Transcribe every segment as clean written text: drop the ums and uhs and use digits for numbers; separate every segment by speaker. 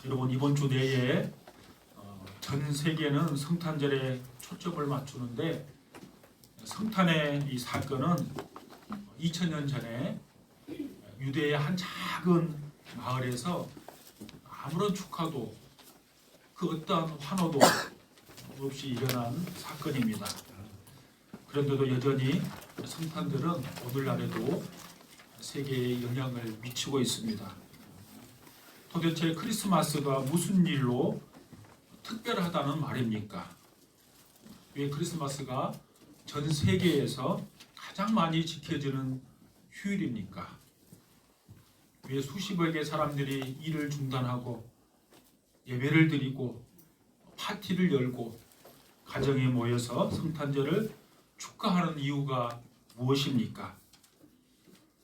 Speaker 1: 여러분, 이번 주 내에 전 세계는 성탄절에 초점을 맞추는데, 성탄의 이 사건은 2000년 전에 유대의 한 작은 마을에서 아무런 축하도 그 어떠한 환호도 없이 일어난 사건입니다. 그런데도 여전히 성탄절은 오늘날에도 세계에 영향을 미치고 있습니다. 도대체 크리스마스가 무슨 일로 특별하다는 말입니까? 왜 크리스마스가 전 세계에서 가장 많이 지켜지는 휴일입니까? 왜 수십억의 사람들이 일을 중단하고 예배를 드리고 파티를 열고 가정에 모여서 성탄절을 축하하는 이유가 무엇입니까?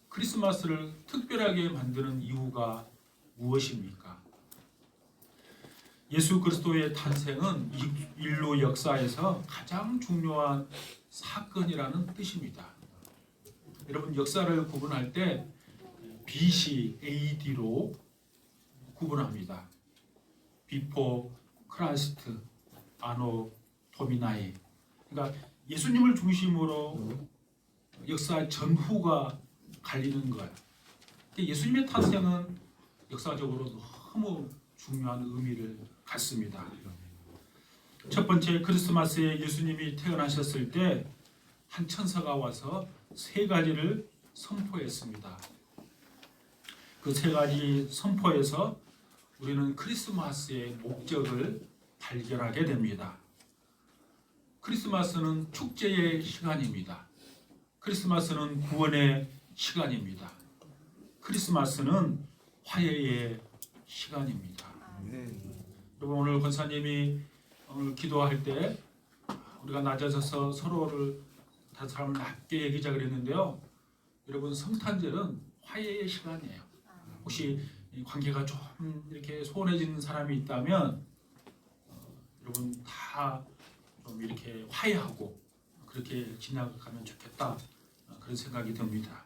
Speaker 1: 크리스마스를 특별하게 만드는 이유가 무엇입니까? 예수 그리스도의 탄생은 인류 역사에서 가장 중요한 사건이라는 뜻입니다. 여러분, 역사를 구분할 때 BC, AD로 구분합니다. Before Christ, Anno Domini. 그러니까 예수님을 중심으로 역사 전후가 갈리는 거예요. 예수님의 탄생은 역사적으로 너무 중요한 의미를 갖습니다. 첫 번째, 크리스마스에 예수님이 태어나셨을 때 한 천사가 와서 세 가지를 선포했습니다. 그 세 가지 선포에서 우리는 크리스마스의 목적을 발견하게 됩니다. 크리스마스는 축제의 시간입니다. 크리스마스는 구원의 시간입니다. 크리스마스는 화해의 시간입니다. 여러분, 오늘 권사님이 오늘 기도할 때 우리가 낮아져서 서로를 다른 사람을 낮게 얘기자 그랬는데요. 여러분, 성탄절은 화해의 시간이에요. 혹시 관계가 좀 이렇게 소원해지는 사람이 있다면 여러분 다 좀 이렇게 화해하고 그렇게 지나가면 좋겠다, 그런 생각이 듭니다.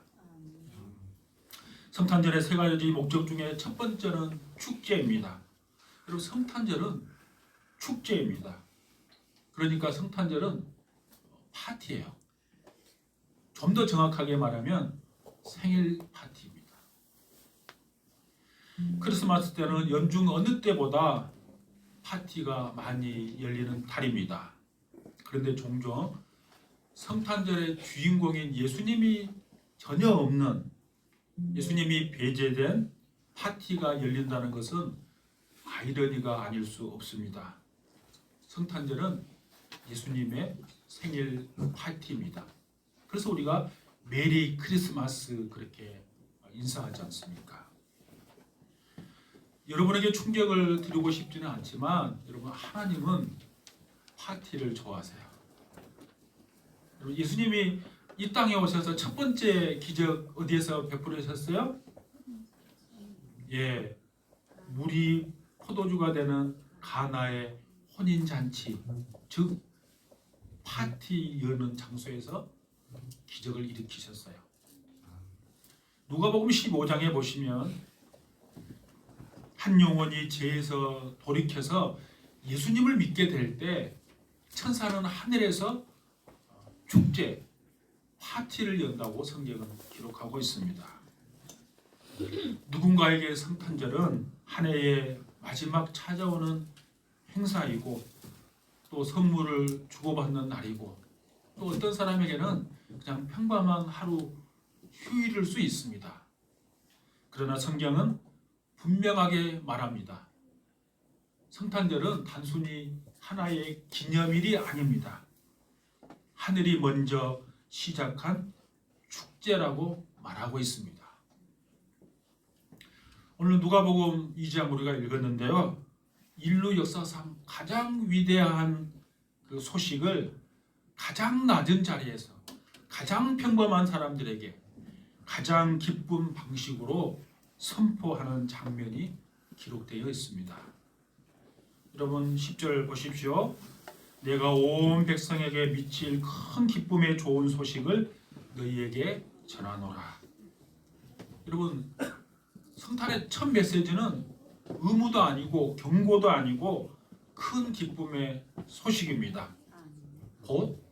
Speaker 1: 성탄절의 세 가지 목적 중에 첫 번째는 축제입니다. 여러분, 성탄절은 축제입니다. 그러니까 성탄절은 파티예요. 좀 더 정확하게 말하면 생일 파티입니다. 크리스마스 때는 연중 어느 때보다 파티가 많이 열리는 달입니다. 그런데 종종 성탄절의 주인공인 예수님이 전혀 없는, 예수님이 배제된 파티가 열린다는 것은 아이러니가 아닐 수 없습니다. 성탄절은 예수님의 생일 파티입니다. 그래서 우리가 메리 크리스마스 그렇게 인사하지 않습니까? 여러분에게 충격을 드리고 싶지는 않지만 여러분, 하나님은 파티를 좋아하세요. 여러분, 예수님이 이 땅에 오셔서 첫 번째 기적 어디에서 베풀으셨어요? 예, 물이 포도주가 되는 가나의 혼인잔치, 즉 파티 여는 장소에서 기적을 일으키셨어요. 누가복음 15장에 보시면 한 영혼이 죄에서 돌이켜서 예수님을 믿게 될 때 천사는 하늘에서 축제, 파티를 연다고 성경은 기록하고 있습니다. 누군가에게 성탄절은 한 해의 마지막 찾아오는 행사이고 또 선물을 주고받는 날이고 또 어떤 사람에게는 그냥 평범한 하루 휴일일 수 있습니다. 그러나 성경은 분명하게 말합니다. 성탄절은 단순히 하나의 기념일이 아닙니다. 하늘이 먼저 시작한 축제라고 말하고 있습니다. 오늘 누가복음 2장 우리가 읽었는데요. 인류 역사상 가장 위대한 그 소식을 가장 낮은 자리에서 가장 평범한 사람들에게 가장 기쁜 방식으로 선포하는 장면이 기록되어 있습니다. 여러분, 10절 보십시오. 내가 온 백성에게 미칠 큰 기쁨의 좋은 소식을 너희에게 전하노라. 여러분, 성탄의 첫 메시지는 의무도 아니고 경고도 아니고 큰 기쁨의 소식입니다. 곧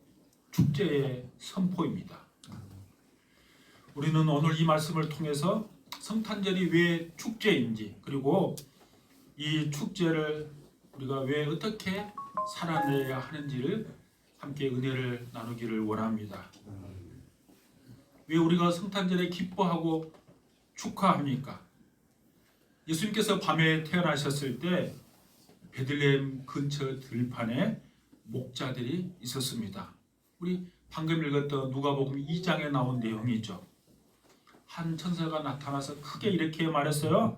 Speaker 1: 축제의 선포입니다. 우리는 오늘 이 말씀을 통해서 성탄절이 왜 축제인지, 그리고 이 축제를 우리가 왜 어떻게 살아내야 하는지를 함께 은혜를 나누기를 원합니다. 왜 우리가 성탄절에 기뻐하고 축하합니까? 예수님께서 밤에 태어나셨을 때 베들레헴 근처 들판에 목자들이 있었습니다. 우리 방금 읽었던 누가복음 2장에 나온 내용이죠. 한 천사가 나타나서 크게 이렇게 말했어요.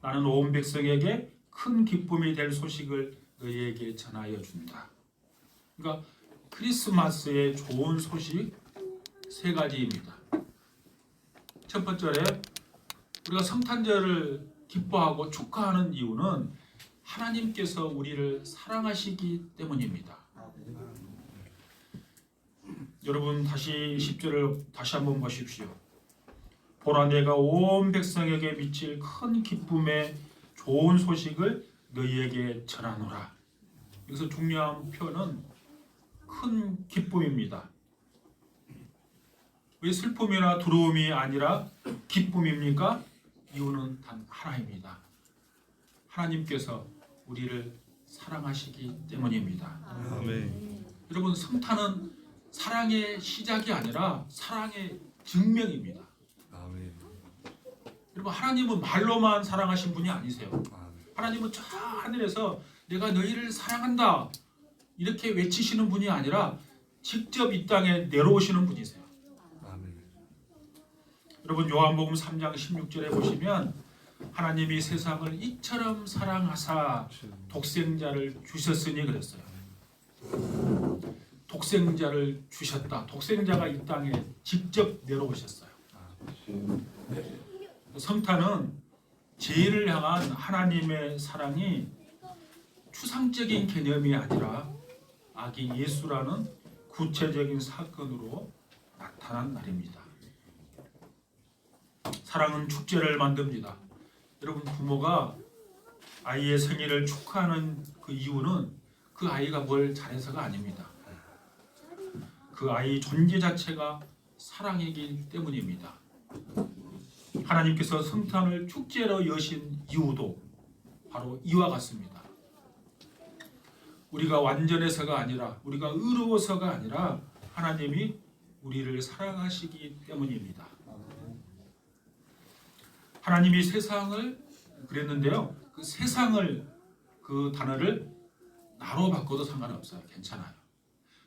Speaker 1: 나는 온 백성에게 큰 기쁨이 될 소식을 너희에게 전하여 준다. 그러니까 크리스마스의 좋은 소식 세 가지입니다. 첫 번째로 우리가 성탄절을 기뻐하고 축하하는 이유는 하나님께서 우리를 사랑하시기 때문입니다. 여러분 다시 10절을 다시 한번 보십시오. 보라 내가 온 백성에게 미칠 큰 기쁨의 좋은 소식을 너희에게 전하노라. 여기서 중요한 표현은 큰 기쁨입니다. 왜 슬픔이나 두려움이 아니라 기쁨입니까? 이유는 단 하나입니다. 하나님께서 우리를 사랑하시기 때문입니다.
Speaker 2: 아멘.
Speaker 1: 여러분 성탄은 사랑의 시작이 아니라 사랑의 증명입니다.
Speaker 2: 아멘.
Speaker 1: 여러분 하나님은 말로만 사랑하신 분이 아니세요.
Speaker 2: 아멘.
Speaker 1: 하나님은 저 하늘에서 내가 너희를 사랑한다 이렇게 외치시는 분이 아니라 직접 이 땅에 내려오시는 분이세요.
Speaker 2: 아멘.
Speaker 1: 여러분 요한복음 3장 16절에 보시면 하나님이 세상을 이처럼 사랑하사 독생자를 주셨으니 그랬어요. 독생자를 주셨다. 독생자가 이 땅에 직접 내려오셨어요. 성탄은 죄를 향한 하나님의 사랑이 추상적인 개념이 아니라 아기 예수라는 구체적인 사건으로 나타난 날입니다. 사랑은 축제를 만듭니다. 여러분 부모가 아이의 생일을 축하하는 그 이유는 그 아이가 뭘 잘해서가 아닙니다. 그 아이 존재 자체가 사랑이기 때문입니다. 하나님께서 성탄을 축제로 여신 이유도 바로 이와 같습니다. 우리가 완전해서가 아니라 우리가 의로워서가 아니라 하나님이 우리를 사랑하시기 때문입니다. 하나님이 세상을 그랬는데요. 그 세상을 그 단어를 나로 바꿔도 상관없어요. 괜찮아요.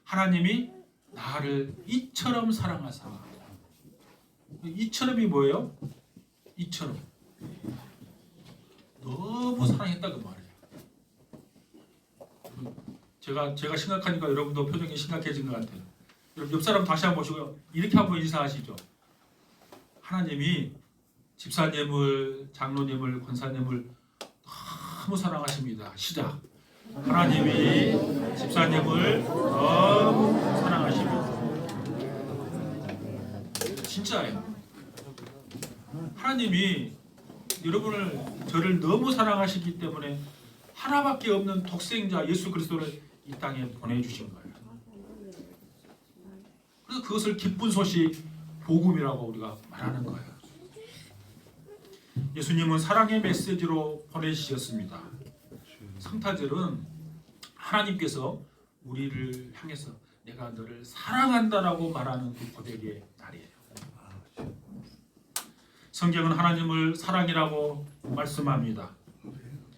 Speaker 1: 하나님이 나를 이처럼 사랑하사. 이처럼이 뭐예요? 이처럼. 너무 사랑했다 그 말이에요. 제가 심각하니까 여러분도 표정이 심각해진 것 같아요. 여러분 옆 사람 다시 한번 보시고요. 이렇게 한번 인사하시죠. 하나님이 집사님을, 장로님을, 권사님을 너무 사랑하십니다. 시작. 하나님이 집사님을 너무 사랑하십니다. 진짜예요. 하나님이 여러분을 저를 너무 사랑하시기 때문에 하나밖에 없는 독생자 예수 그리스도를 이 땅에 보내주신 거예요. 그래서 그것을 기쁜 소식 복음이라고 우리가 말하는 거예요. 예수님은 사랑의 메시지로 보내주셨습니다. 성탄절은 하나님께서 우리를 향해서 내가 너를 사랑한다라고 말하는 그 고백의 날이에요. 성경은 하나님을 사랑이라고 말씀합니다.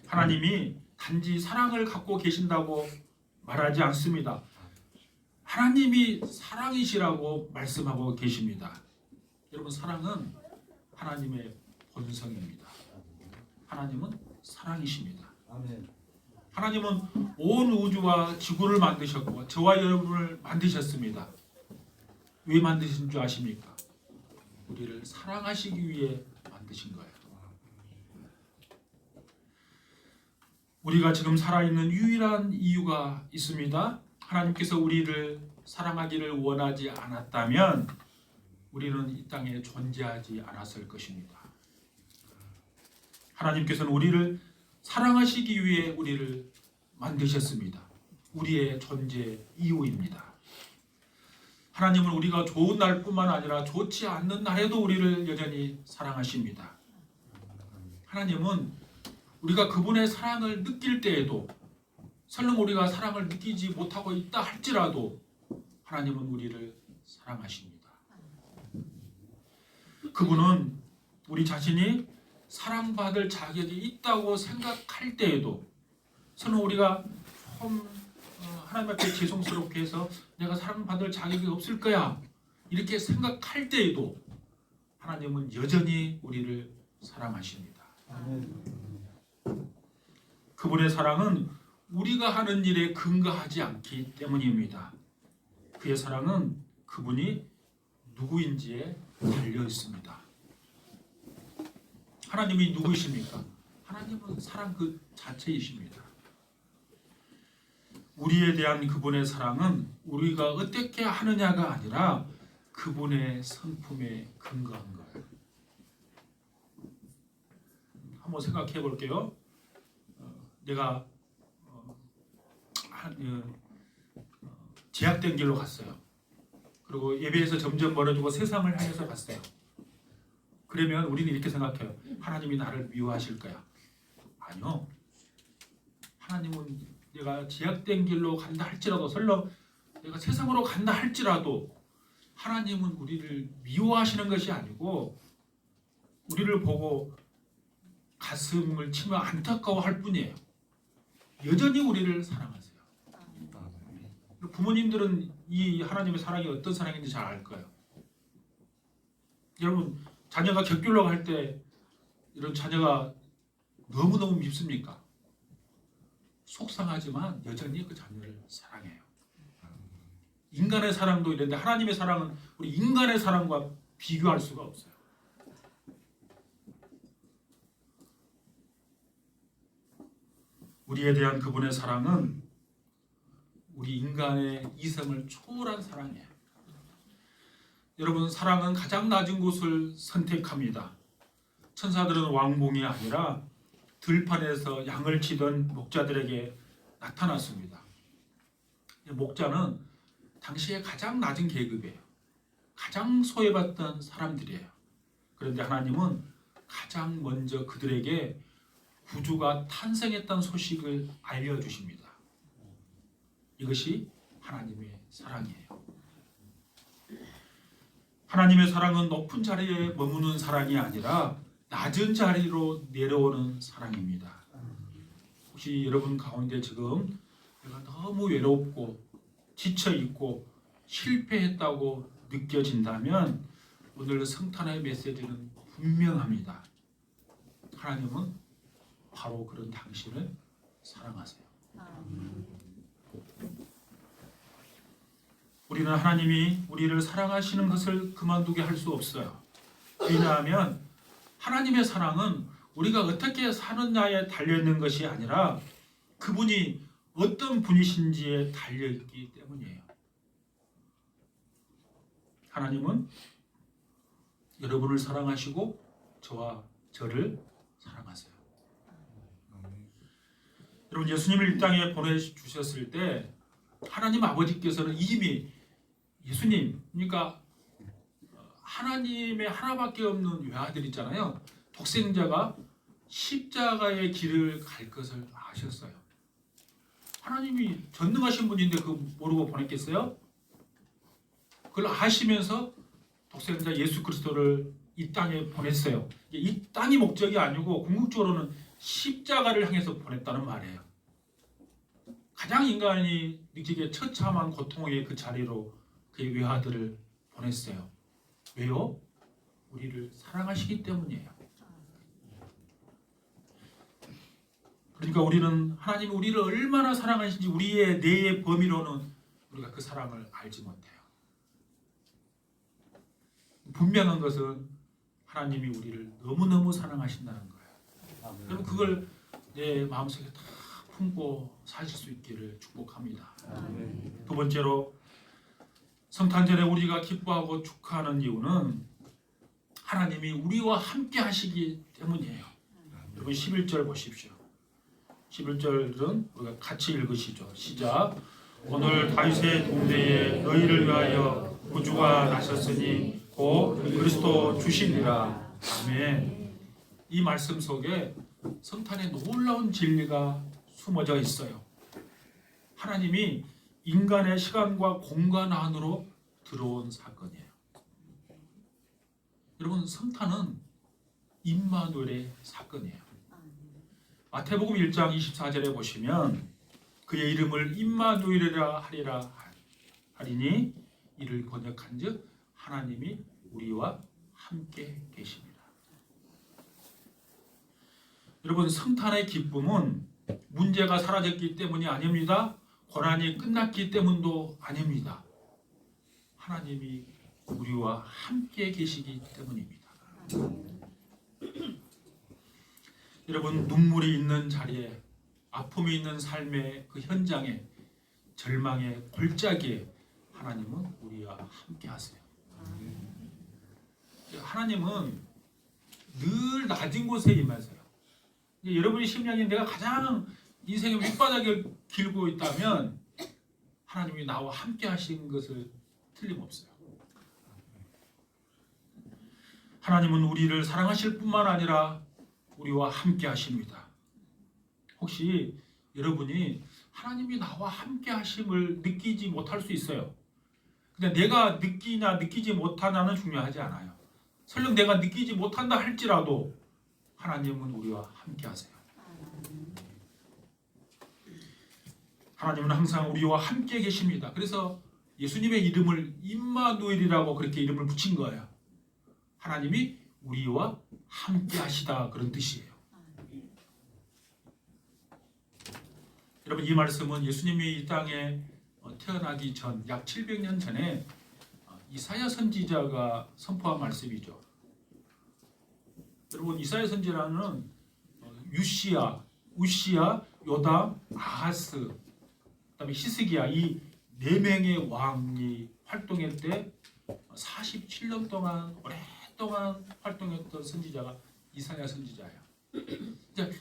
Speaker 1: 하나님이 단지 사랑을 갖고 계신다고 말하지 않습니다. 하나님이 사랑이시라고 말씀하고 계십니다. 여러분 사랑은 하나님의 본성입니다. 하나님은 사랑이십니다. 하나님은 온 우주와 지구를 만드셨고 저와 여러분을 만드셨습니다. 왜 만드신 줄 아십니까? 우리를 사랑하시기 위해 만드신 거예요. 우리가 지금 살아있는 유일한 이유가 있습니다. 하나님께서 우리를 사랑하기를 원하지 않았다면 우리는 이 땅에 존재하지 않았을 것입니다. 하나님께서는 우리를 사랑하시기 위해 우리를 만드셨습니다. 우리의 존재 이유입니다. 하나님은 우리가 좋은 날뿐만 아니라 좋지 않는 날에도 우리를 여전히 사랑하십니다. 하나님은 우리가 그분의 사랑을 느낄 때에도, 설령 우리가 사랑을 느끼지 못하고 있다 할지라도 하나님은 우리를 사랑하십니다. 그분은 우리 자신이 사랑받을 자격이 있다고 생각할 때에도, 설령 우리가 좀 하나님 앞에 죄송스럽게 해서 내가 사랑받을 자격이 없을 거야 이렇게 생각할 때에도 하나님은 여전히 우리를 사랑하십니다. 그분의 사랑은 우리가 하는 일에 근거하지 않기 때문입니다. 그의 사랑은 그분이 누구인지에 달려 있습니다. 하나님이 누구이십니까? 하나님은 사랑 그 자체이십니다. 우리에 대한 그분의 사랑은 우리가 어떻게 하느냐가 아니라 그분의 성품에 근거한 거예요. 한번 생각해 볼게요. 내가 제약된 길로 갔어요. 그리고 예배에서 점점 멀어지고 세상을 향해서 갔어요. 그러면 우리는 이렇게 생각해요. 하나님이 나를 미워하실 거야. 아니요. 하나님은 내가 제약된 길로 간다 할지라도, 설령 내가 세상으로 간다 할지라도 하나님은 우리를 미워하시는 것이 아니고 우리를 보고 가슴을 치며 안타까워할 뿐이에요. 여전히 우리를 사랑하세요. 부모님들은 이 하나님의 사랑이 어떤 사랑인지 잘 알 거예요. 여러분, 자녀가 격주로 갈 때 이런 자녀가 너무너무 밉습니까? 속상하지만 여전히 그 자녀를 사랑해요. 인간의 사랑도 이런데 하나님의 사랑은 우리 인간의 사랑과 비교할 수가 없어요. 우리에 대한 그분의 사랑은 우리 인간의 이성을 초월한 사랑이에요. 여러분, 사랑은 가장 낮은 곳을 선택합니다. 천사들은 왕궁이 아니라 들판에서 양을 치던 목자들에게 나타났습니다. 목자는 당시에 가장 낮은 계급이에요. 가장 소외받던 사람들이에요. 그런데 하나님은 가장 먼저 그들에게 구주가 탄생했다는 소식을 알려주십니다. 이것이 하나님의 사랑이에요. 하나님의 사랑은 높은 자리에 머무는 사랑이 아니라 낮은 자리로 내려오는 사랑입니다. 혹시 여러분 가운데 지금 내가 너무 외롭고 지쳐있고 실패했다고 느껴진다면 오늘 성탄의 메시지는 분명합니다. 하나님은 바로 그런 당신을 사랑하세요. 우리는 하나님이 우리를 사랑하시는 것을 그만두게 할 수 없어요. 왜냐하면 하나님의 사랑은 우리가 어떻게 사느냐에 달려있는 것이 아니라 그분이 어떤 분이신지에 달려있기 때문이에요. 하나님은 여러분을 사랑하시고 저와 저를 사랑하세요. 여러분, 예수님을 이 땅에 보내주셨을 때 하나님 아버지께서는 이미 예수님, 그러니까 하나님의 하나밖에 없는 외아들 있잖아요. 독생자가 십자가의 길을 갈 것을 아셨어요. 하나님이 전능하신 분인데 그거 모르고 보냈겠어요? 그걸 아시면서 독생자 예수 그리스도를 이 땅에 보냈어요. 이 땅이 목적이 아니고 궁극적으로는 십자가를 향해서 보냈다는 말이에요. 가장 인간이 느끼기에 처참한 고통의 그 자리로 그의 외아들을 보냈어요. 왜요? 우리를 사랑하시기 때문이에요. 그러니까 우리는 하나님이 우리를 얼마나 사랑하신지 우리의 뇌의 범위로는 우리가 그 사랑을 알지 못해요. 분명한 것은 하나님이 우리를 너무너무 사랑하신다는 거예요. 여러분, 그걸 내 마음속에 다 품고 사실 수 있기를 축복합니다. 두 번째로 성탄절에 우리가 기뻐하고 축하하는 이유는 하나님이 우리와 함께 하시기 때문이에요. 여러분 11절 보십시오. 11절은 우리가 같이 읽으시죠. 시작. 오늘 다윗의 동대에 너희를 위하여 구주가 나셨으니 곧 그리스도 주시니라. 아멘. 이 말씀 속에 성탄의 놀라운 진리가 숨어져 있어요. 하나님이 인간의 시간과 공간 안으로 들어온 사건이에요. 여러분, 성탄은 임마누엘의 사건이에요. 마태복음 1장 24절에 보시면 그의 이름을 임마누엘이라 하리니 이를 번역한즉 하나님이 우리와 함께 계십니다. 여러분, 성탄의 기쁨은 문제가 사라졌기 때문이 아닙니다. 고난이 끝났기 때문도 아닙니다. 하나님이 우리와 함께 계시기 때문입니다. 여러분, 눈물이 있는 자리에, 아픔이 있는 삶의 그 현장에, 절망의 골짜기에 하나님은 우리와 함께 하세요. 하나님은 늘 낮은 곳에 임하세요. 여러분의 심령이 내가 가장 인생의 밑바닥을 길고 있다면 하나님이 나와 함께 하신 것을 틀림없어요. 하나님은 우리를 사랑하실 뿐만 아니라 우리와 함께 하십니다. 혹시 여러분이 하나님이 나와 함께 하심을 느끼지 못할 수 있어요. 근데 내가 느끼냐 느끼지 못하냐는 중요하지 않아요. 설령 내가 느끼지 못한다 할지라도 하나님은 우리와 함께 하세요. 하나님은 항상 우리와 함께 계십니다. 그래서 예수님의 이름을 임마누엘이라고 그렇게 이름을 붙인 거예요. 하나님이 우리와 함께 하시다, 그런 뜻이에요. 여러분, 이 말씀은 예수님이 이 땅에 태어나기 전 약 700년 전에 이사야 선지자가 선포한 말씀이죠. 여러분, 이사야 선지자는 유시야, 우시야, 요담, 아하스, 그다음에 히스기야, 이 네 명의 왕이 활동할 때 47년 동안 오랫동안 활동했던 선지자가 이사야 선지자예요.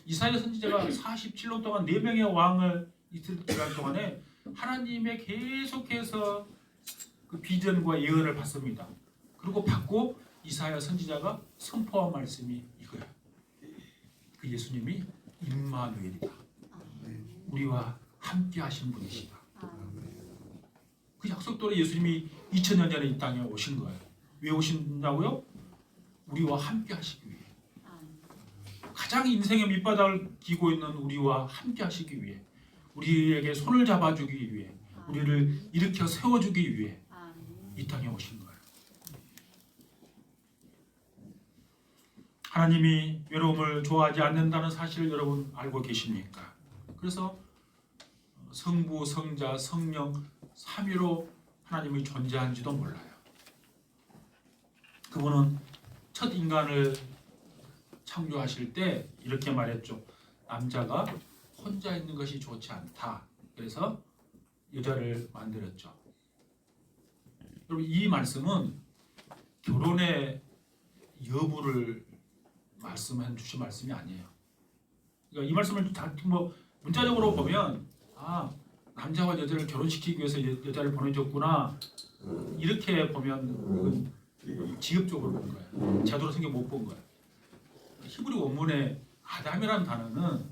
Speaker 1: 이사야 선지자가 47년 동안 네 명의 왕을 이틀 기간 동안에 하나님의 계속해서 그 비전과 예언을 받습니다. 그리고 받고 이사야 선지자가 선포한 말씀이 이거예요. 그 예수님이 임마누엘이다. 우리와 함께 하신 분이시다. 그 약속대로 예수님이 2000년 전에 이 땅에 오신 거예요. 왜 오신다고요? 우리와 함께 하시기 위해. 가장 인생의 밑바닥을 기고 있는 우리와 함께 하시기 위해, 우리에게 손을 잡아주기 위해, 우리를 일으켜 세워주기 위해 이 땅에 오신 거예요. 하나님이 외로움을 좋아하지 않는다는 사실을 여러분 알고 계십니까? 그래서 성부, 성자, 성령 삼위로 하나님이 존재한지도 몰라요. 그분은 첫 인간을 창조하실 때 이렇게 말했죠. 남자가 혼자 있는 것이 좋지 않다. 그래서 여자를 만들었죠. 여러분, 이 말씀은 결혼의 여부를 말씀해 주신 말씀이 아니에요. 그러니까 이 말씀을 문자적으로 보면 남자와 여자를 결혼시키기 위해서 여자를 보내줬구나, 이렇게 보면 이건 지엽적으로 본 거예요. 제대로 생각 못 본 거예요. 히브리 원문의 아담이라는 단어는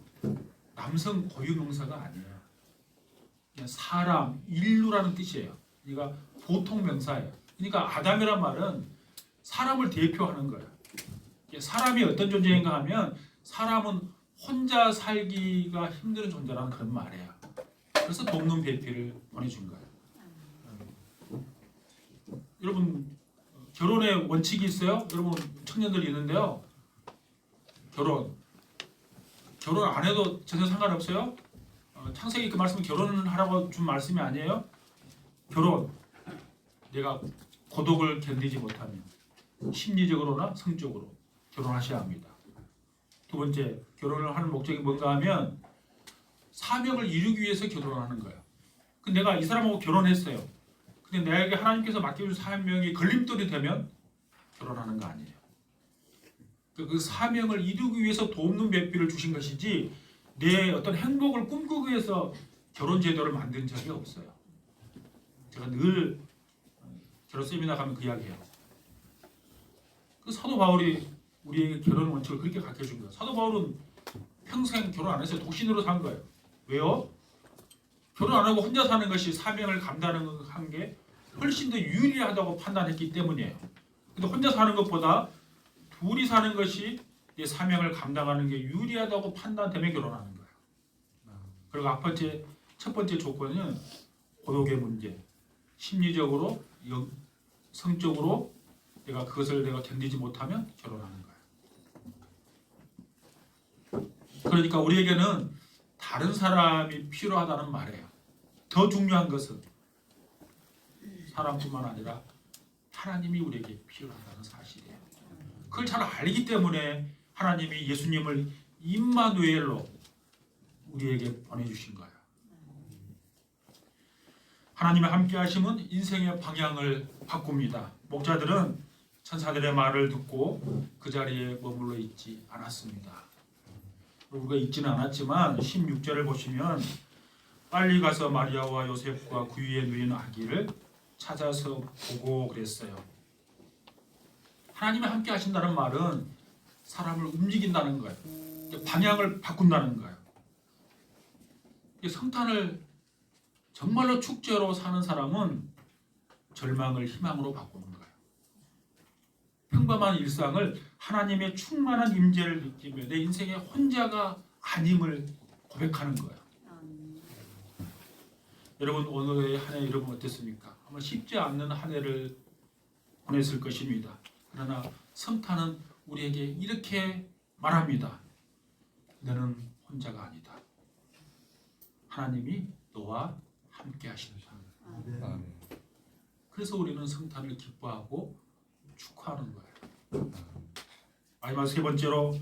Speaker 1: 남성 고유명사가 아니에요. 그냥 사람, 인류라는 뜻이에요. 그러니까 보통 명사예요. 그러니까 아담이란 말은 사람을 대표하는 거예요. 사람이 어떤 존재인가 하면 사람은 혼자 살기가 힘든 존재라는 그런 말이에요. 그래서 돕는 배필을 보내준 거예요. 여러분, 결혼의 원칙이 있어요? 여러분, 청년들이 있는데요. 결혼 안 해도 전혀 상관없어요? 창세기 그 말씀은 결혼을 하라고 준 말씀이 아니에요? 결혼, 내가 고독을 견디지 못하면 심리적으로나 성적으로 결혼하셔야 합니다. 두 번째, 결혼을 하는 목적이 뭔가 하면 사명을 이루기 위해서 결혼하는 거예요. 근데 내가 이 사람하고 결혼했어요. 근데 내게 하나님께서 맡겨준 사명이 걸림돌이 되면 결혼하는 거 아니에요. 그 사명을 이루기 위해서 돕는 배필을 주신 것이지 내 어떤 행복을 꿈꾸기 위해서 결혼 제도를 만든 적이 없어요. 제가 늘 결혼 세미나 가면 그 이야기해요. 그 사도 바울이 우리에게 결혼 원칙을 그렇게 가르쳐 준 거예요. 사도 바울은 평생 결혼 안 했어요. 독신으로 산 거예요. 왜요? 결혼 안 하고 혼자 사는 것이 사명을 감당하는 게 훨씬 더 유리하다고 판단했기 때문이에요. 근데 혼자 사는 것보다 둘이 사는 것이 내 사명을 감당하는 게 유리하다고 판단되면 결혼하는 거예요. 그리고 첫 번째 조건은 고독의 문제. 심리적으로, 성적으로 그것을 내가 견디지 못하면 결혼하는 거예요. 그러니까 우리에게는 다른 사람이 필요하다는 말이에요. 더 중요한 것은 사람뿐만 아니라 하나님이 우리에게 필요하다는 사실이에요. 그걸 잘 알기 때문에 하나님이 예수님을 임마누엘로 우리에게 보내주신 거예요. 하나님의 함께하심은 인생의 방향을 바꿉니다. 목자들은 천사들의 말을 듣고 그 자리에 머물러 있지 않았습니다. 우리가 있지는 않았지만 16절을 보시면 빨리 가서 마리아와 요셉과 그 위에 누인 아기를 찾아서 보고 그랬어요. 하나님이 함께 하신다는 말은 사람을 움직인다는 거예요. 방향을 바꾼다는 거예요. 성탄을 정말로 축제로 사는 사람은 절망을 희망으로 바꾸는 거예요. 평범한 일상을 하나님의 충만한 임재를 느끼며 내 인생의 혼자가 아님을 고백하는 거예요. 여러분 오늘의 한 해 여러분 어땠습니까? 아마 쉽지 않는 한 해를 보냈을 것입니다. 그러나 성탄은 우리에게 이렇게 말합니다. 너는 혼자가 아니다. 하나님이 너와 함께 하신다.
Speaker 2: 아멘.
Speaker 1: 그래서 우리는 성탄을 기뻐하고 축하하는 거예요. 마지막 세 번째로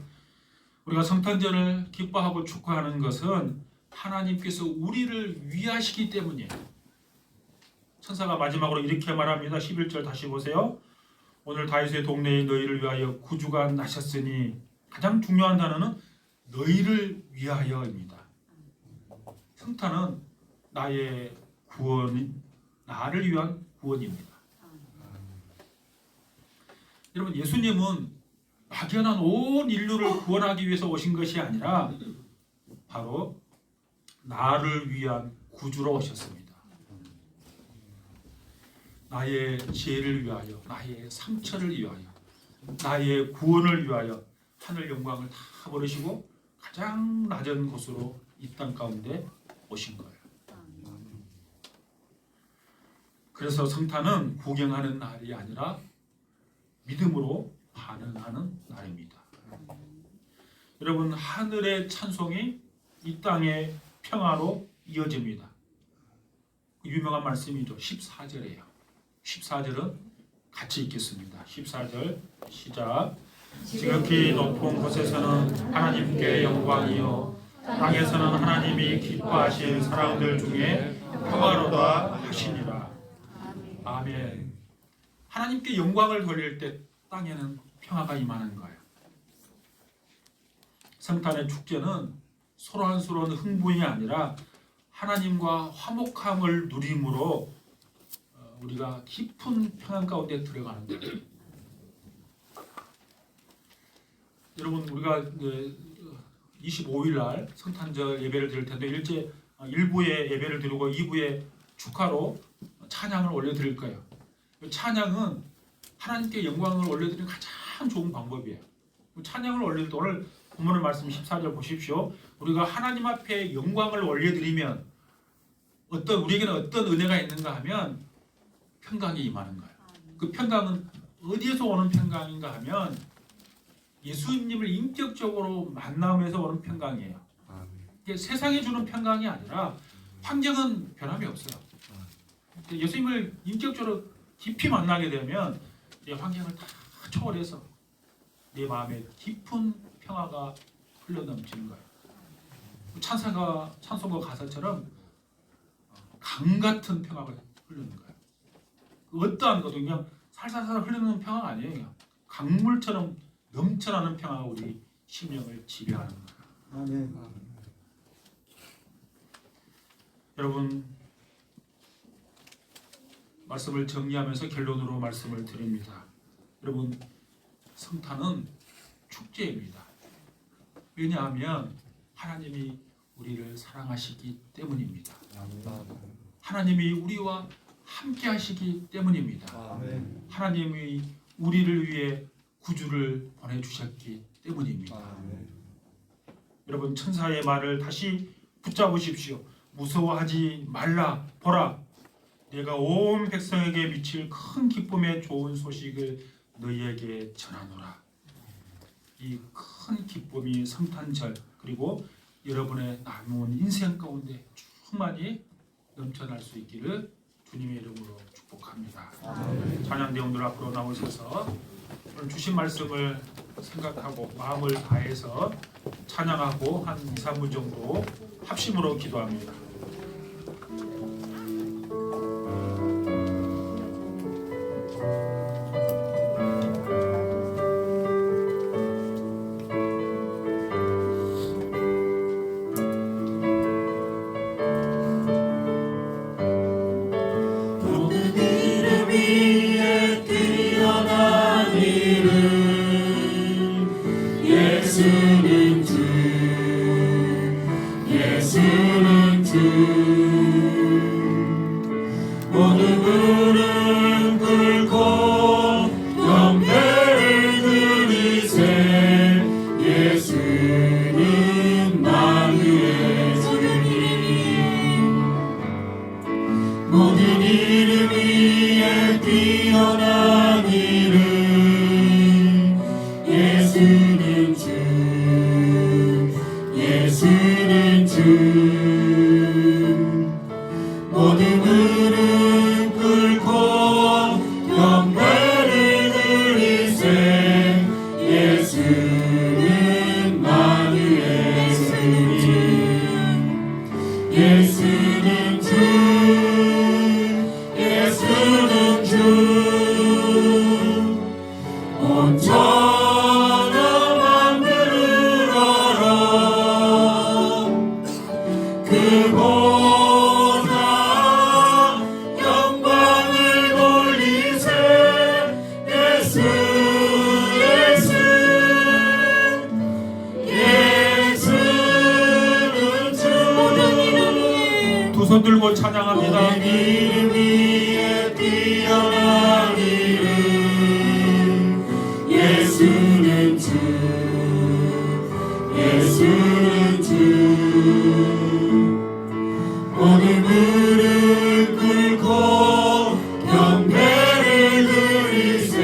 Speaker 1: 우리가 성탄절을 기뻐하고 축하하는 것은 하나님께서 우리를 위하시기 때문이에요. 천사가 마지막으로 이렇게 말합니다. 11절 다시 보세요. 오늘 다윗의 동네에 너희를 위하여 구주가 나셨으니 가장 중요한 단어는 너희를 위하여입니다. 성탄은 나의 구원, 나를 위한 구원입니다. 여러분 예수님은 막연한 온 인류를 구원하기 위해서 오신 것이 아니라 바로 나를 위한 구주로 오셨습니다. 나의 죄를 위하여, 나의 상처를 위하여, 나의 구원을 위하여 하늘 영광을 다 버리시고 가장 낮은 곳으로 이 땅 가운데 오신 거예요. 그래서 성탄은 구경하는 날이 아니라 믿음으로 반응하는 날입니다. 여러분 하늘의 찬송이 이 땅의 평화로 이어집니다. 유명한 말씀이죠. 14절이에요. 14절은 같이 읽겠습니다. 14절 시작. 지극히 높은 곳에서는 하나님께 영광이요 땅에서는 하나님이 기뻐하신 사람들 중에 평화로다 하시니라. 아멘. 하나님께 영광을 돌릴 때 땅에는 평화가 임하는 거예요. 성탄의 축제는 소란스러운 흥분이 아니라 하나님과 화목함을 누림으로 우리가 깊은 평안 가운데 들어가는 거예요. 여러분 우리가 25일 날 성탄절 예배를 드릴 텐데 일제 1부에 예배를 드리고 2부에 축하로 찬양을 올려드릴 거예요. 찬양은 하나님께 영광을 올려드리는 가장 좋은 방법이에요. 찬양을 올릴 때 오늘 본문의 말씀 14절 보십시오. 우리가 하나님 앞에 영광을 올려드리면 우리에게는 어떤 은혜가 있는가 하면 평강이 임하는 거예요. 그 평강은 어디에서 오는 평강인가 하면 예수님을 인격적으로 만나면서 오는 평강이에요. 이게 세상이 주는 평강이 아니라 환경은 변함이 없어요. 예수님을 인격적으로 깊이 만나게 되면 내 환경을 다 초월해서 내 마음에 깊은 평화가 흘러넘치는 거예요. 찬송가 가사처럼 강 같은 평화가 흐르는 거예요. 어떠한 것도 그냥 살살살 흐르는 평화가 아니에요. 그냥 강물처럼 넘쳐나는 평화가 우리 심령을 지배하는 거예요.
Speaker 3: 아멘.
Speaker 1: 여러분, 말씀을 정리하면서 결론으로 말씀을 드립니다. 여러분, 성탄은 축제입니다. 왜냐하면 하나님이 우리를 사랑하시기 때문입니다. 하나님이 우리와 함께 하시기 때문입니다.
Speaker 2: 아멘.
Speaker 1: 하나님이 우리를 위해 구주를 보내주셨기 때문입니다.
Speaker 2: 아멘.
Speaker 1: 여러분, 천사의 말을 다시 붙잡으십시오. 무서워하지 말라. 보라, 내가 온 백성에게 미칠 큰 기쁨의 좋은 소식을 너희에게 전하노라. 이 큰 기쁨이 성탄절 그리고 여러분의 남은 인생 가운데 충만히 넘쳐날 수 있기를 주님의 이름으로 축복합니다. 찬양 대원들 앞으로 나오셔서 오늘 주신 말씀을 생각하고 마음을 다해서 찬양하고 한 2, 3분 정도 합심으로 기도합니다.
Speaker 4: 모든 이름 위에 뛰어난 이름 예수는 주 예수는 주 모든 무릎 꿇고 경배를 드리세 예수는 만유의 주님 예수는 주 예수는 주 온전한 만물을 알아 그보다 영광을 돌리세 예수 예수 예수는 주 모든 이름 위에
Speaker 1: 두 손 들고 찬양합니다.
Speaker 4: 모든 이름 위에 뛰어난 이름 예수는 주 예수는 주 모든 무릎 꿇고 경배를 드리세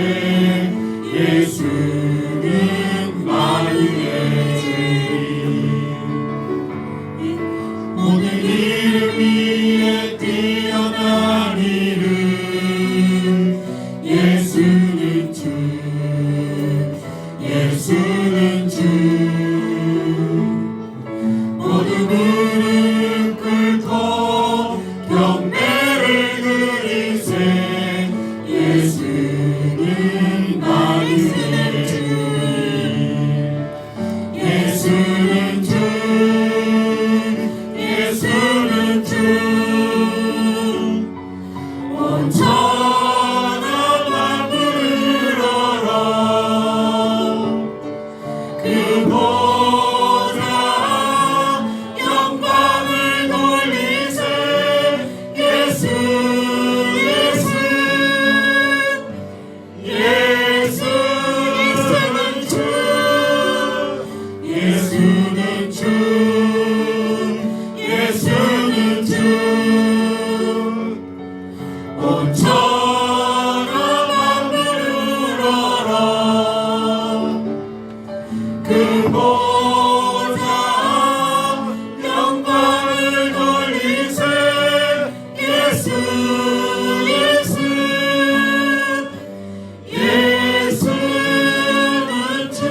Speaker 4: 예수는 만유의 주님 모든 이름 위에 뛰어난 이름 예수는 주 예수는 주 모든 무릎 꿇고 경배를 드리세 예수는 만유의 주님 예수는 주 예수는 주 온전한 만물을 알아 그보다 영광을 돌리세 예수 예수 예수는 주 예수는 주 예수는 주 온전한 만물을 알아 그보다 영광을 돌리세 예수 예수 예수는 주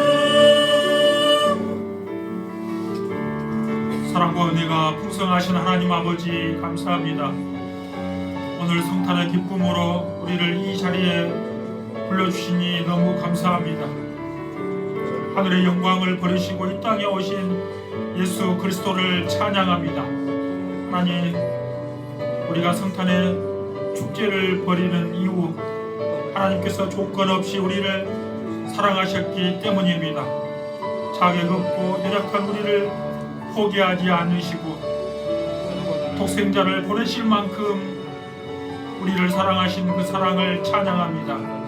Speaker 1: 사랑과 은혜가 풍성하신 하나님 아버지 감사합니다. 오늘 성탄의 기쁨으로 우리를 이 자리에 불러주시니 너무 감사합니다. 하늘의 영광을 버리시고 이 땅에 오신 예수 그리스도를 찬양합니다. 하나님, 우리가 성탄의 축제를 벌이는 이유, 하나님께서 조건 없이 우리를 사랑하셨기 때문입니다. 자격 없고 연약한 우리를 포기하지 않으시고 독생자를 보내실 만큼 우리를 사랑하신 그 사랑을 찬양합니다.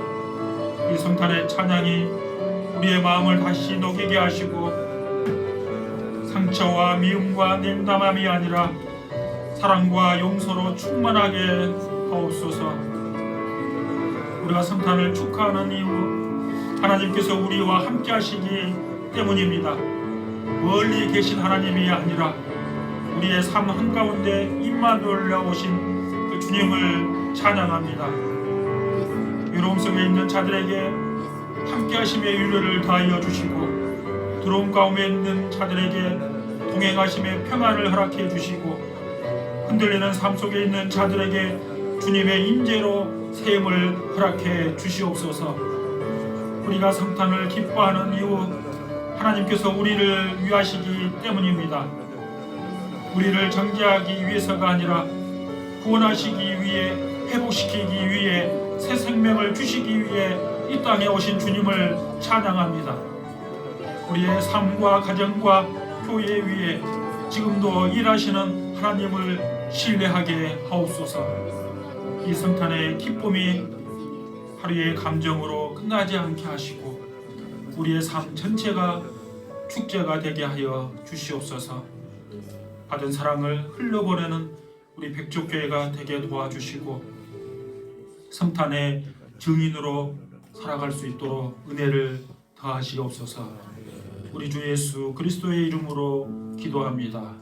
Speaker 1: 이 성탄의 찬양이 우리의 마음을 다시 녹이게 하시고 상처와 미움과 냉담함이 아니라 사랑과 용서로 충만하게 하옵소서. 우리가 성탄을 축하하는 이유, 하나님께서 우리와 함께 하시기 때문입니다. 멀리 계신 하나님이 아니라 우리의 삶 한가운데 임마누엘로 오신 그 주님을 찬양합니다. 외로움 속에 있는 자들에게 함께 하심의 위로를 다하여 주시고 두려움 가운데 있는 자들에게 동행하심의 평안을 허락해 주시고 흔들리는 삶 속에 있는 자들에게 주님의 임재로 세임을 허락해 주시옵소서. 우리가 성탄을 기뻐하는 이유, 하나님께서 우리를 위하시기 때문입니다. 우리를 정죄하기 위해서가 아니라 구원하시기 위해, 회복시키기 위해, 새 생명을 주시기 위해 이 땅에 오신 주님을 찬양합니다. 우리의 삶과 가정과 교회 위에 지금도 일하시는 하나님을 신뢰하게 하옵소서. 이 성탄의 기쁨이 하루의 감정으로 끝나지 않게 하시고 우리의 삶 전체가 축제가 되게 하여 주시옵소서. 받은 사랑을 흘려보내는 우리 백족교회가 되게 도와주시고 성탄의 증인으로 살아갈 수 있도록 은혜를 더하시옵소서. 우리 주 예수 그리스도의 이름으로 기도합니다.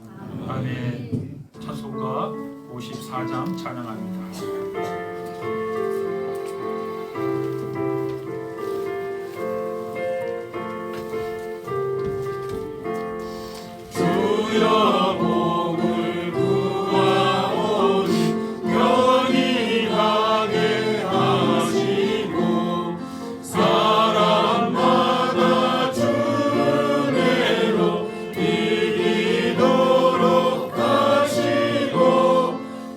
Speaker 1: 아멘. 찬송가 54장 찬양합니다.
Speaker 3: 주여 복을 구하오니 편리하게 하시고 사람마다 주 은혜로 이기도록 하시고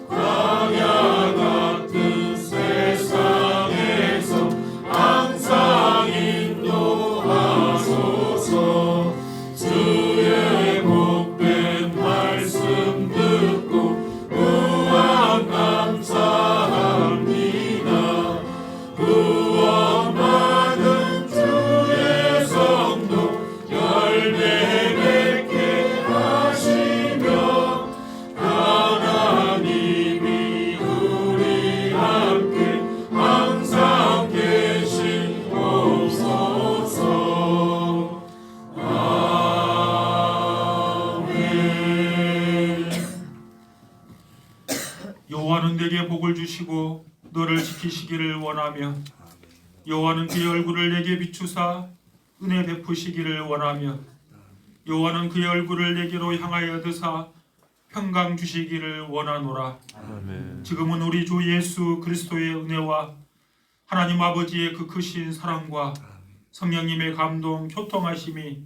Speaker 3: 광야 같은 세상에서 항상 인도하소서. 주의 복된 말씀 듣고 무한 감사합니다. 구원받은 주의 성도 열매 맺게 하시며 하나님이 우리 함께 항상 계시옵소서.
Speaker 1: 여호와는 내게 복을 주시고 너를 지키시기를 원하며 여호와는 그의 얼굴을 내게 비추사 은혜 베푸시기를 원하며 여호와는 그의 얼굴을 내게로 향하여 드사 평강 주시기를 원하노라.
Speaker 2: 아멘.
Speaker 1: 지금은 우리 주 예수 그리스도의 은혜와 하나님 아버지의 그 크신 사랑과 성령님의 감동 교통하심이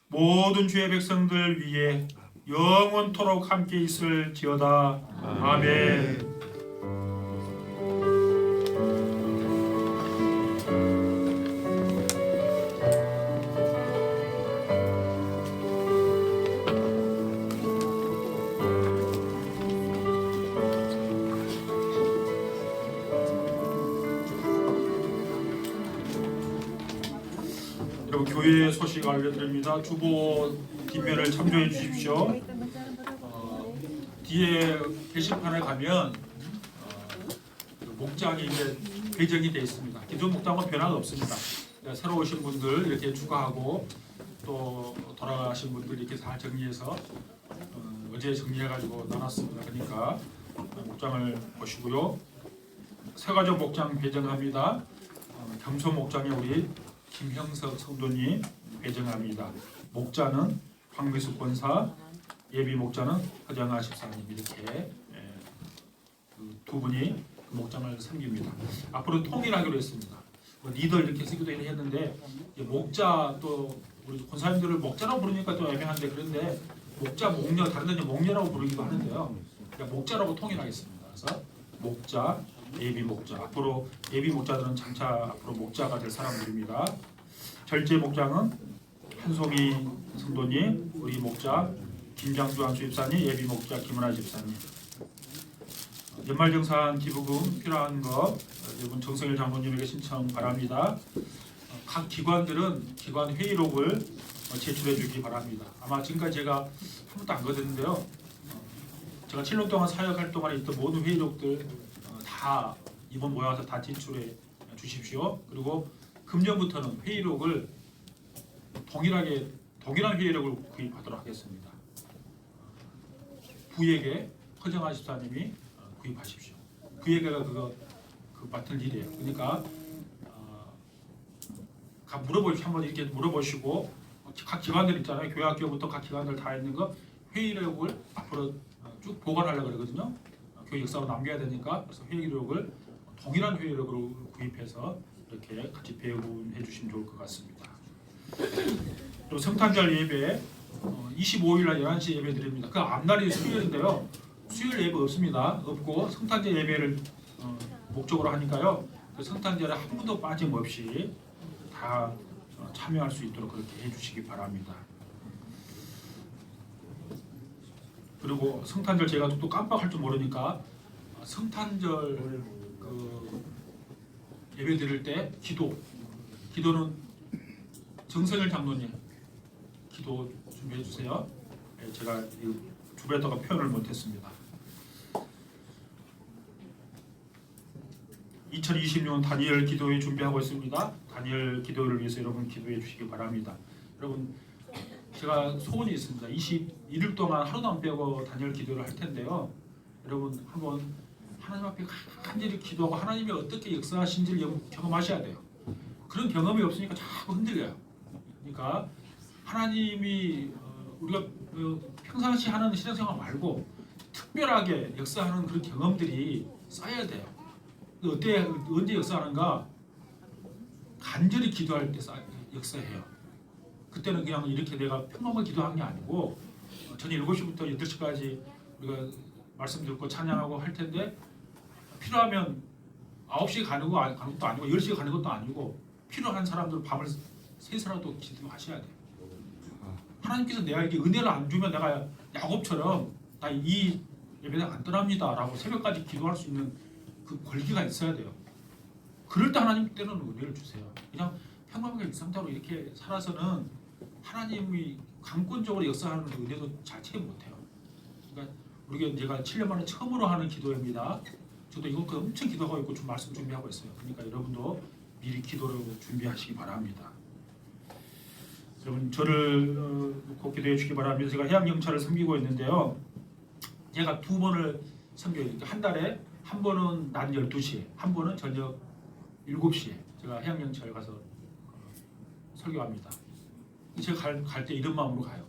Speaker 1: 모든 주의 백성들 위에 영원토록 함께 있을지어다. 아멘. 여러분, 교회 소식 알려드립니다. 주보 뒷면을 참조해 주십시오. 뒤에 게시판에 가면 목장이 이제 배정이 되어 있습니다. 기존 목장은 변화가 없습니다. 새로 오신 분들 이렇게 추가하고 또 돌아가신 분들 이렇게 잘 정리해서 어제 정리해가지고 나눴습니다. 그러니까 목장을 보시고요. 새가족 목장 배정합니다. 겸소 목장에 우리 김형석 성도님 배정합니다. 목자는 황미숙 권사, 예비 목자는 허정아 집사님 이렇게 두 분이 그 목장을 섬깁니다. 앞으로 통일하기로 했습니다. 리더 이렇게 쓰기도 했는데 목자 또 우리 권사님들을 목자라고 부르니까 또 애매한데 그런데 목자, 목녀 다른 데는 목녀라고 부르기도 하는데요. 그러니까 목자라고 통일하겠습니다. 그래서 목자, 예비 목자. 앞으로 예비 목자들은 장차 앞으로 목자가 될 사람들입니다. 절제 목장은 한송이 성도님, 우리 목자 김장주 한수 집사님, 예비 목자 김은하 집사님. 연말정산 기부금 필요한 거 여러분 정성일 장로님에게 신청 바랍니다. 각 기관들은 기관 회의록을 제출해 주기 바랍니다. 아마 지금까지 제가 한 번도 안 거뒀는데요. 제가 7년 동안 사역 활동안에 있던 모든 회의록들 다 이번 모여 와서 다 제출해 주십시오. 그리고 금년부터는 회의록을 동일한 회의록을 구입하도록 하겠습니다. 부에게 허정아 집사님이 구입하십시오. 부에게가 그 맡은 일이에요. 그러니까 한번 이렇게 물어보시고 각 기관들 있잖아요. 교회학교부터 각 기관들 다 있는 거 회의록을 앞으로 쭉 보관하려고 그러거든요. 교회 역사로 남겨야 되니까 그래서 회의록을 동일한 회의록으로 구입해서 이렇게 같이 배분해 주시면 좋을 것 같습니다. 또 성탄절 예배 25일 날 11시 예배 드립니다. 그 앞날이 수요일인데요. 수요일 예배 없습니다. 없고 성탄절 예배를 목적으로 하니까요. 그 성탄절에 한 분도 빠짐없이 다 참여할 수 있도록 그렇게 해주시기 바랍니다. 그리고 성탄절 제가 또 깜빡할 줄 모르니까 성탄절 그 예배 드릴 때 기도는 정선일 장로님 기도 준비해 주세요. 제가 주변에다가 표현을 못했습니다. 2020년 다니엘 기도회 준비하고 있습니다. 다니엘 기도회를 위해서 여러분 기도해 주시기 바랍니다. 여러분 제가 소원이 있습니다. 21일 동안 하루도 안 빼고 다니엘 기도를 할 텐데요. 여러분 한번 하나님 앞에 간절히 기도하고 하나님이 어떻게 역사하신지를 경험하셔야 돼요. 그런 경험이 없으니까 자꾸 흔들려요. 그러니까 하나님이 우리가 평상시 하는 신앙생활 말고 특별하게 역사하는 그런 경험들이 쌓여야 돼요. 언제 역사하는가? 간절히 기도할 때 역사해요. 그때는 그냥 이렇게 내가 평범하게 기도한 게 아니고 저녁 7시부터 8시까지 우리가 말씀 듣고 찬양하고 할 텐데 필요하면 9시에 가는 것도 아니고 10시에 가는 것도 아니고 필요한 사람들 밤을 새서라도 기도하셔야 돼요. 하나님께서 내가 이렇게 은혜를 안 주면 내가 야곱처럼 나 이 예배를 안 떠납니다 라고 새벽까지 기도할 수 있는 그 권리가 있어야 돼요. 그럴 때 하나님 때는 은혜를 주세요. 그냥 평범하게 일상대로 이렇게 살아서는 하나님이 강권적으로 역사하는 은혜도 잘 체험 못해요. 그러니까 우리가 제가 7년 만에 처음으로 하는 기도입니다. 저도 이거 엄청 기도하고 있고 좀 말씀 준비하고 있어요. 그러니까 여러분도 미리 기도를 준비하시기 바랍니다. 여러분 저를 놓고 기도해 주시기 바랍니다. 제가 해양경찰을 섬기고 있는데요. 제가 2번을 섬겨요. 그러니까 한 달에 한 번은 낮 12시에 한 번은 저녁 7시에 제가 해양경찰 가서 설교합니다. 제가 갈 때 이런 마음으로 가요.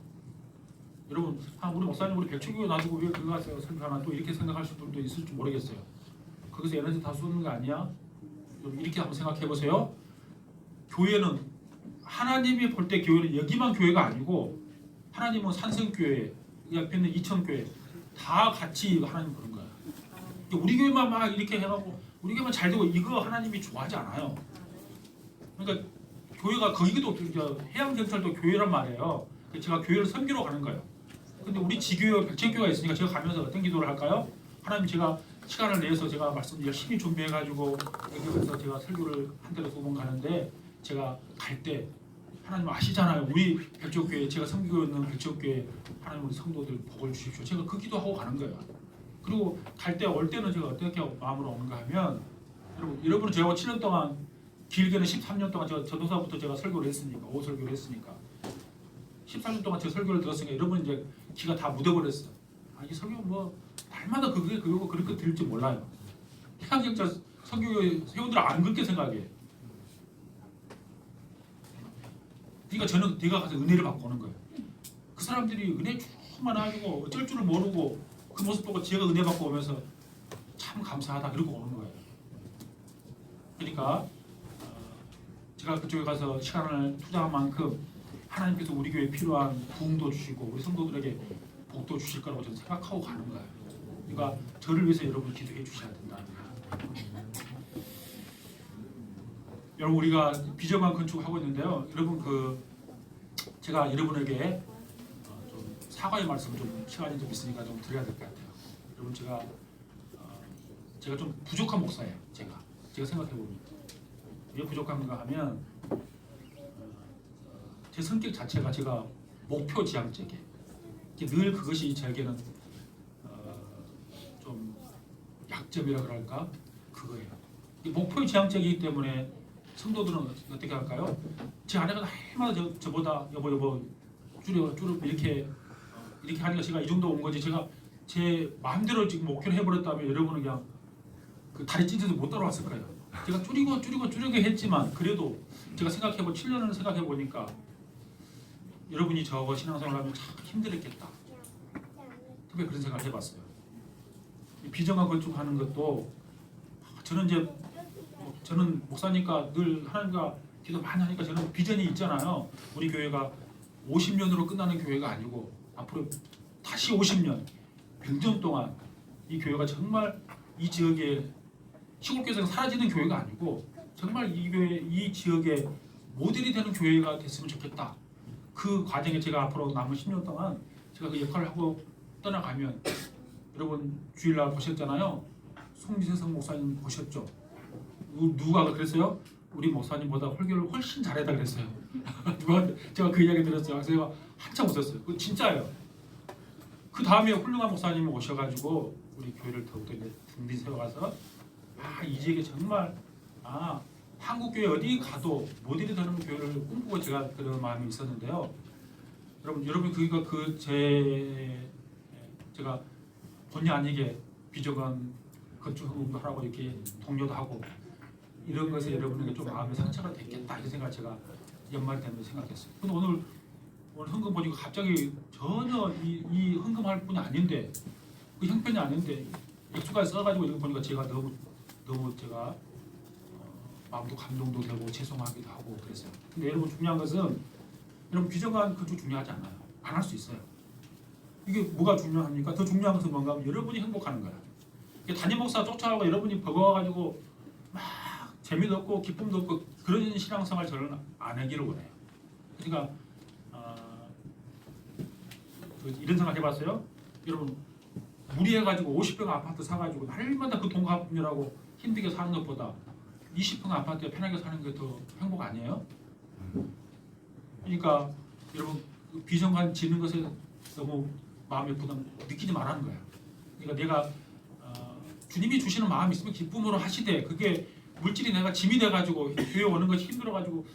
Speaker 1: 여러분 우리 목사님 우리 백초교회 놔두고 왜 그거 가서 설교하나 또 이렇게 생각하실 분도 있을지 모르겠어요. 거기서 에너지 다 쏟는 거 아니야? 이렇게 한번 생각해 보세요. 교회는 하나님이 볼 때 교회는 여기만 교회가 아니고 하나님은 산성교회 옆에 있는 이천교회 다 같이 하나님 보는 거야. 우리 교회만 막 이렇게 해가고 우리 교회만 잘 되고 이거 하나님이 좋아하지 않아요. 그러니까 교회가 거기도 해양경찰도 교회란 말이에요. 제가 교회를 섬기러 가는 거예요. 근데 우리 지교회 백천교회가 있으니까 제가 가면서 어떤 기도를 할까요? 하나님 제가 시간을 내서 제가 말씀 열심히 준비해가지고 여기서 제가 설교를 한 달에 2번 가는데 제가 갈 때 하나님 아시잖아요. 우리 백조교회 제가 섬기고 있는 백조교회 하나님 우리 성도들 복을 주십시오. 제가 그 기도하고 가는 거예요. 그리고 갈 때 올 때는 제가 어떻게 마음으로 오는가 하면 여러분은 저하고 7년 동안 길게는 13년 동안 제가 전도사부터 제가 설교를 했으니까 오후 설교를 했으니까 13년 동안 제가 설교를 들었으니까 여러분 이제 귀가 다 묻어버렸어. 이 설교 뭐 날마다 그거 그렇게 들을지 몰라요. 해양경찰 설교 회원들 안 그렇게 생각해. 그러니까 저는 내가 가서 은혜를 받고 오는 거예요. 그 사람들이 은혜 충만해가지고 어쩔 줄을 모르고 그 모습 보고 제가 은혜 받고 오면서 참 감사하다 그러고 오는 거예요. 그러니까 제가 그쪽에 가서 시간을 투자한 만큼 하나님께서 우리 교회에 필요한 부흥도 주시고 우리 성도들에게 복도 주실 거라고 저는 생각하고 가는 거예요. 그러니까 저를 위해서 여러분 기도해 주셔야 된다. 여러분 우리가 비전관 건축하고 있는데요. 여러분 제가 여러분에게 좀 사과의 말씀을 좀 시간이 좀 있으니까 좀 드려야 될 것 같아요. 여러분 제가 좀 부족한 목사예요. 제가 생각해 보면 왜 부족한가 하면 제 성격 자체가 제가 목표 지향적이에요. 늘 그것이 저에게는 좀 약점이라 그럴까 그거예요. 목표 지향적이기 때문에 성도들은 어떻게 할까요? 제 아내가 날마다 저보다 여보 줄여 이렇게 하니까 제가 이 정도 온 거지. 제가 제 마음대로 지금 목표를 해버렸다면 여러분은 그냥 그 다리 찢어도 못 따라왔을 거예요. 제가 줄이게 했지만 그래도 제가 7년을 생각해 보니까 여러분이 저하고 신앙생활하면 참 힘들었겠다. 특별히 그런 생각을 해봤어요. 비전관 건축하는 것도 저는 목사니까 늘 하나님과 기도 많이 하니까 저는 비전이 있잖아요. 우리 교회가 50년으로 끝나는 교회가 아니고 앞으로 다시 50년, 100년 동안 이 교회가 정말 이 지역에 시골교회에서 사라지는 교회가 아니고 정말 이 지역에 모델이 되는 교회가 됐으면 좋겠다. 그 과정에 제가 앞으로 남은 10년 동안 제가 그 역할을 하고 떠나가면 여러분 주일날 보셨잖아요. 송지세성 목사님 보셨죠? 누가 그랬어요? 우리 목사님보다 설교를 훨씬 잘했다 그랬어요. 제가 그 이야기 들었어요. 그래서 제가 한참 웃었어요. 그거 진짜예요. 그 다음에 훌륭한 목사님이 오셔가지고 우리 교회를 더욱더 이제 든든히 세워가서 이 지역에 정말 한국 교회 어디 가도 모델이 되는 교회를 꿈꾸고 제가 그런 마음이 있었는데요. 여러분 그러니까 제가 본의 아니게 비전관 건축 헌금도 하라고 이렇게 독려도 하고 이런 것에 여러분에게 좀 마음의 상처가 됐겠다 이런 생각 제가 연말이 되면서 생각했어요. 근데 오늘 헌금 보니까 갑자기 전혀 이 헌금할 분이 아닌데 그 형편이 아닌데 액수까지 써가지고 이거 보니까 제가 너무 제가 마음도 감동도 되고 죄송하기도 하고 그랬어요. 근데 여러분 중요한 것은 여러분 비전관 건축 중요하지 않아요. 안 할 수 있어요. 이게 뭐가 중요합니까? 더 중요한 것은 뭔가 하면 여러분이 행복하는 거야. 담임 목사 쫓아가고 여러분이 버거워가지고 막 재미도 없고 기쁨도 없고 그런 신앙생활 저는 안 하기를 원해요. 그러니까 이런 생각 해봤어요? 여러분 무리해가지고 50평 아파트 사가지고 날마다 그 돈 갚느라고 힘들게 사는 것보다 20평 아파트에 편하게 사는 게 더 행복 아니에요? 그러니까 여러분 비전관 짓는 것에 너무 마음의 부담 느끼지 말라는 거야. 그러니까 내가 주님이 주시는 마음이 있으면 기쁨으로 하시되 그게 물질이 내가 짐이 돼가지고 교회 오는 것이 힘들어가지고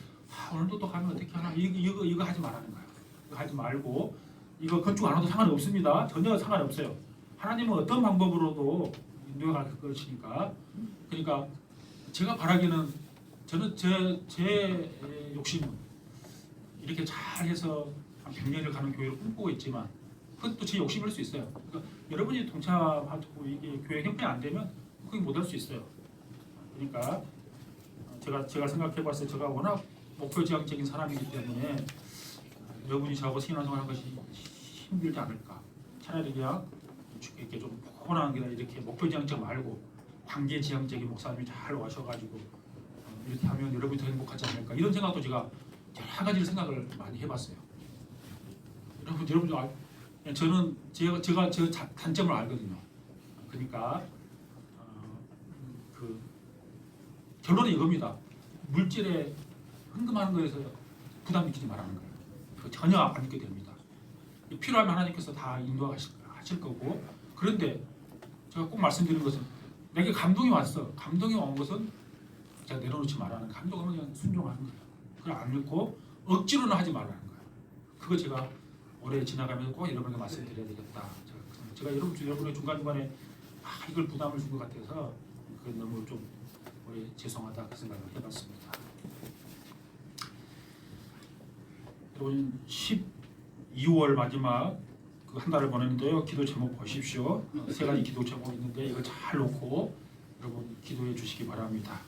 Speaker 1: 오늘도 또 가면 어떻게 하나 이거 하지 말라는 거야. 이거 하지 말고 이거 건축 안 해도 상관이 없습니다. 전혀 상관이 없어요. 하나님은 어떤 방법으로도 인도해 갈 것이니까. 그러니까 제가 바라기는 저는 제 욕심은 이렇게 잘해서 한 100년을 가는 교회를 꿈꾸고 있지만 그것도 제 욕심일 수 있어요. 그러니까 여러분이 동참하고 이게 교회 형편이 안 되면 그게 못할 수 있어요. 그러니까 제가 생각해봤을 때 제가 워낙 목표지향적인 사람이기 때문에 여러분이 저하고 신앙생활하는 것이 힘들지 않을까. 차라리 그냥 이렇게 좀 포근한 게 이렇게 목표지향적 말고 관계지향적인 목사님이 잘 오셔가지고 이렇게 하면 여러분이 더 행복하지 않을까. 이런 생각도 제가 여러 가지 생각을 많이 해봤어요. 여러분 저는 제가 제 단점을 알거든요. 그러니까 결론은 이겁니다. 물질에 헌금하는 거에서 부담 느끼지 말라는 거예요. 그거 전혀 안 느끼게 됩니다. 필요하면 하나님께서 다 인도하실 거고 그런데 제가 꼭 말씀드리는 것은 내게 감동이 왔어. 감동이 온 것은 제가 내려놓지 말라는 거예요. 감동은 그냥 순종하는 거예요. 그걸 안 넣고 억지로는 하지 말라는 거예요. 그거 제가 올해 지나가면서 꼭 여러분에게 말씀드려야 되겠다. 제가 여러분의 중간중간에 이걸 부담을 준 것 같아서 그게 너무 좀 올해 죄송하다 그 생각을 해봤습니다. 여러분 12월 마지막 그 한 달을 보냈는데요. 기도 제목 보십시오. 3가지 기도 제목이 있는데 이거 잘 놓고 여러분 기도해 주시기 바랍니다.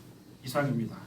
Speaker 1: 이상입니다.